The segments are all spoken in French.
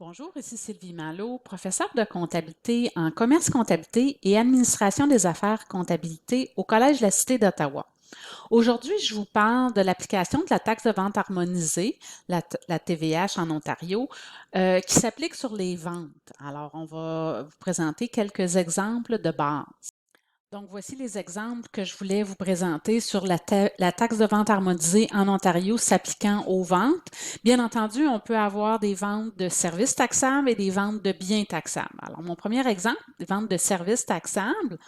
Bonjour, ici Sylvie Malo, professeure de comptabilité en commerce comptabilité et administration des affaires comptabilité au Collège de la Cité d'Ottawa. Aujourd'hui, je vous parle de l'application de la taxe de vente harmonisée, la TVH en Ontario, qui s'applique sur les ventes. Alors, on va vous présenter quelques exemples de base. Donc, voici les exemples que je voulais vous présenter sur la taxe de vente harmonisée en Ontario s'appliquant aux ventes. Bien entendu, on peut avoir des ventes de services taxables et des ventes de biens taxables. Alors, mon premier exemple, des ventes de services taxables.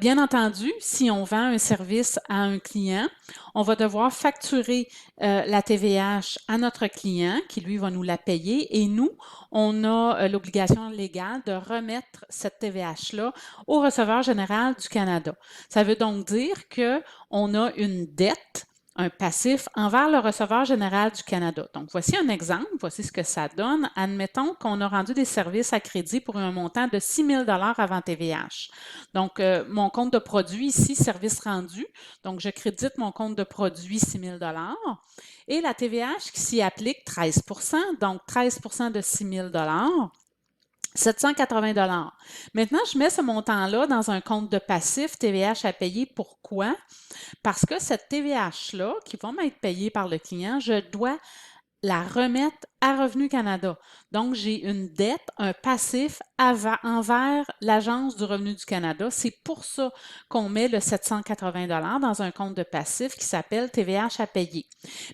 Bien entendu, si on vend un service à un client, on va devoir facturer la TVH à notre client qui, lui, va nous la payer et nous, on a l'obligation légale de remettre cette TVH-là au receveur général du Canada. Ça veut donc dire qu'on a une dette, un passif envers le receveur général du Canada. Donc, voici un exemple, voici ce que ça donne. Admettons qu'on a rendu des services à crédit pour un montant de 6 000 avant TVH. Donc, mon compte de produit ici, service rendu. Donc, je crédite mon compte de produit 6 000 et la TVH qui s'y applique 13 donc 13 de 6 000 780 Maintenant, je mets ce montant-là dans un compte de passif TVH à payer. Pourquoi? Parce que cette TVH-là, qui va m'être payée par le client, je dois la remettre à Revenu Canada. Donc, j'ai une dette, un passif envers l'Agence du revenu du Canada. C'est pour ça qu'on met le 780 dans un compte de passif qui s'appelle TVH à payer.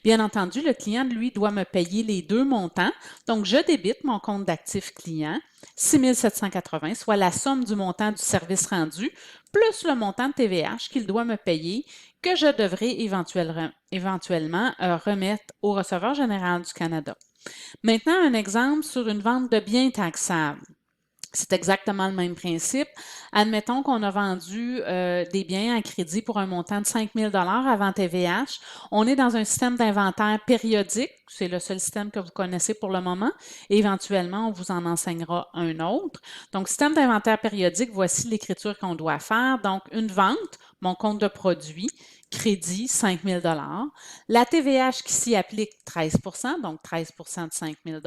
Bien entendu, le client, lui, doit me payer les deux montants. Donc, je débite mon compte d'actifs client, 6 780, soit la somme du montant du service rendu, plus le montant de TVH qu'il doit me payer, que je devrais éventuellement remettre au receveur général du Canada. Maintenant, un exemple sur une vente de biens taxables. C'est exactement le même principe. Admettons qu'on a vendu des biens à crédit pour un montant de 5 000 avant TVH. On est dans un système d'inventaire périodique. C'est le seul système que vous connaissez pour le moment. Et éventuellement, on vous en enseignera un autre. Donc, système d'inventaire périodique, voici l'écriture qu'on doit faire. Donc, une vente, mon compte de produit, crédit 5 000 la TVH qui s'y applique 13 donc 13 de 5 000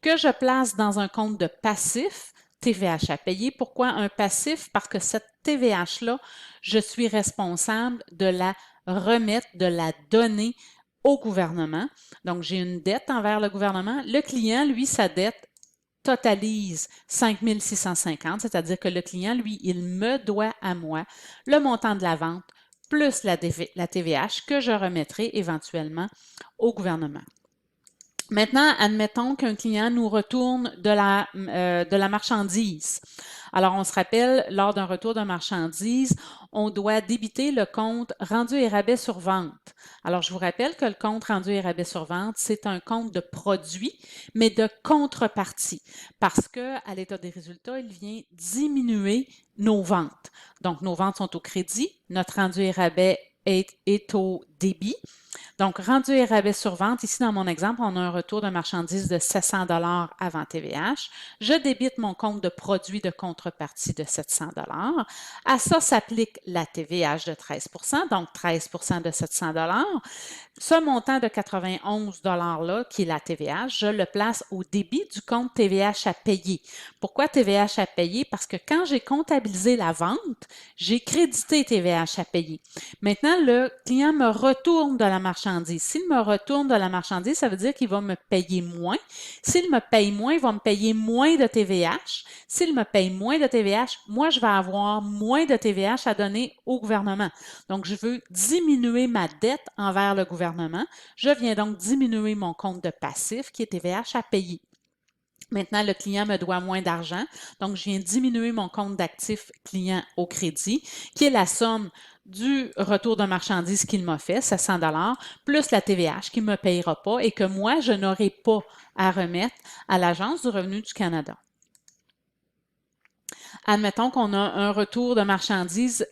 que je place dans un compte de passif, TVH à payer. Pourquoi un passif? Parce que cette TVH-là, je suis responsable de la remettre, de la donner au gouvernement. Donc, j'ai une dette envers le gouvernement. Le client, lui, sa dette totalise 5 650, c'est-à-dire que le client, lui, il me doit à moi le montant de la vente plus la TVH que je remettrai éventuellement au gouvernement. Maintenant, admettons qu'un client nous retourne de la marchandise. Alors, on se rappelle, lors d'un retour de marchandise, on doit débiter le compte rendu et rabais sur vente. Alors, je vous rappelle que le compte rendu et rabais sur vente, c'est un compte de produit, mais de contrepartie, parce que à l'état des résultats, il vient diminuer nos ventes. Donc, nos ventes sont au crédit, notre rendu et rabais est au débit. Donc, rendu et rabais sur vente, ici dans mon exemple, on a un retour de marchandise de 700 avant TVH. Je débite mon compte de produit de contrepartie de 700 À ça s'applique la TVH de 13 donc 13 de 700 ce montant de 91 $-là, qui est la TVH, je le place au débit du compte TVH à payer. Pourquoi TVH à payer? Parce que quand j'ai comptabilisé la vente, j'ai crédité TVH à payer. Maintenant, le client me retourne de la marchandise. S'il me retourne de la marchandise, ça veut dire qu'il va me payer moins. S'il me paye moins, il va me payer moins de TVH. S'il me paye moins de TVH, moi, je vais avoir moins de TVH à donner au gouvernement. Donc, je veux diminuer ma dette envers le gouvernement. Je viens donc diminuer mon compte de passif qui est TVH à payer. Maintenant, le client me doit moins d'argent, donc je viens diminuer mon compte d'actifs client au crédit, qui est la somme du retour de marchandise qu'il m'a fait, 700 plus la TVH qui ne me payera pas et que moi, je n'aurai pas à remettre à l'Agence du revenu du Canada. Admettons qu'on a un retour de marchandise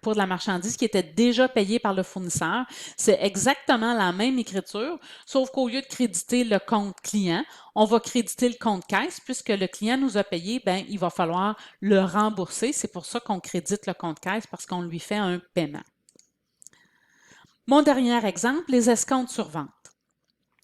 pour de la marchandise qui était déjà payée par le fournisseur. C'est exactement la même écriture, sauf qu'au lieu de créditer le compte client, on va créditer le compte caisse puisque le client nous a payé, ben, il va falloir le rembourser. C'est pour ça qu'on crédite le compte caisse parce qu'on lui fait un paiement. Mon dernier exemple, les escomptes sur vente.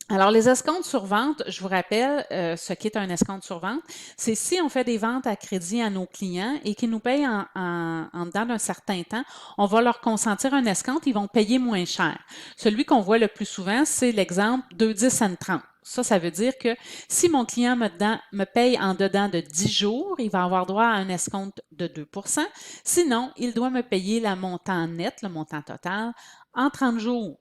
Alors, les escomptes sur vente, je vous rappelle, ce qu'est un escompte sur vente, c'est si on fait des ventes à crédit à nos clients et qu'ils nous payent en dedans d'un certain temps, on va leur consentir un escompte, ils vont payer moins cher. Celui qu'on voit le plus souvent, c'est l'exemple 2,10 and 30. Ça veut dire que si mon client me paye en dedans de 10 jours, il va avoir droit à un escompte de 2. Sinon, il doit me payer le montant net, le montant total, en 30 jours.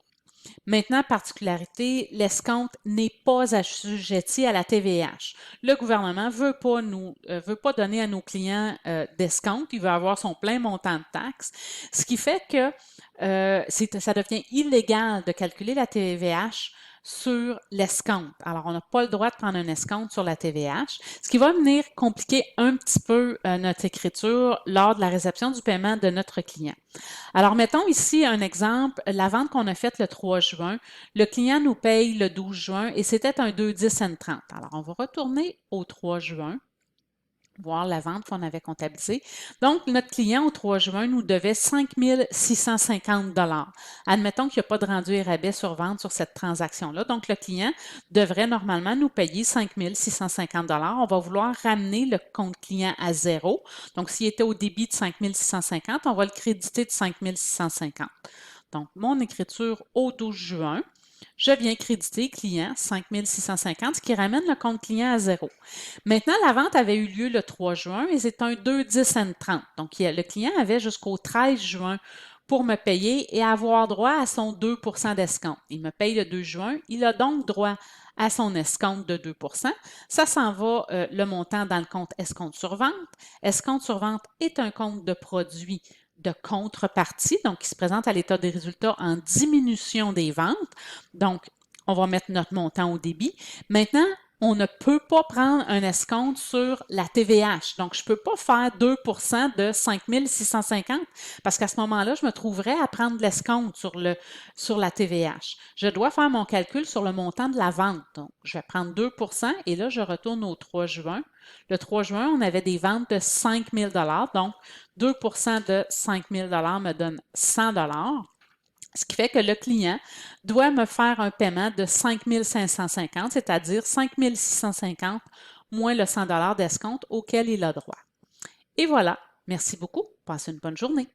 Maintenant, particularité, l'escompte n'est pas assujetti à la TVH. Le gouvernement veut pas donner à nos clients d'escompte, il veut avoir son plein montant de taxes, ce qui fait que ça devient illégal de calculer la TVH sur l'escompte. Alors, on n'a pas le droit de prendre un escompte sur la TVH, ce qui va venir compliquer un petit peu notre écriture lors de la réception du paiement de notre client. Alors, mettons ici un exemple, la vente qu'on a faite le 3 juin, le client nous paye le 12 juin et c'était un 2,10 and 30. Alors, on va retourner au 3 juin, voir la vente qu'on avait comptabilisée. Donc, notre client au 3 juin nous devait 5 650 $. Admettons qu'il n'y a pas de rendu et rabais sur vente sur cette transaction-là. Donc, le client devrait normalement nous payer 5 650 $. On va vouloir ramener le compte client à zéro. Donc, s'il était au débit de 5 650, on va le créditer de 5 650. Donc, mon écriture au 12 juin, je viens créditer client 5 650, ce qui ramène le compte client à zéro. Maintenant, la vente avait eu lieu le 3 juin et c'est un 2,10 and 30. Donc, le client avait jusqu'au 13 juin pour me payer et avoir droit à son 2 d'escompte. Il me paye le 2 juin, il a donc droit à son escompte de 2 Ça s'en va le montant dans le compte escompte sur vente. Escompte sur vente est un compte de produit de contrepartie, donc qui se présente à l'état des résultats en diminution des ventes. Donc, on va mettre notre montant au débit. Maintenant, on ne peut pas prendre un escompte sur la TVH. Donc, je ne peux pas faire 2 de 5 650 parce qu'à ce moment-là, je me trouverais à prendre l'escompte sur la TVH. Je dois faire mon calcul sur le montant de la vente. Donc, je vais prendre 2 et là, je retourne au 3 juin. Le 3 juin, on avait des ventes de 5 000 $. Donc, 2 de 5 000 $ me donne 100 $. Ce qui fait que le client doit me faire un paiement de 5 550, c'est-à-dire 5 650 moins le 100 d'escompte auquel il a droit. Et voilà. Merci beaucoup. Passez une bonne journée.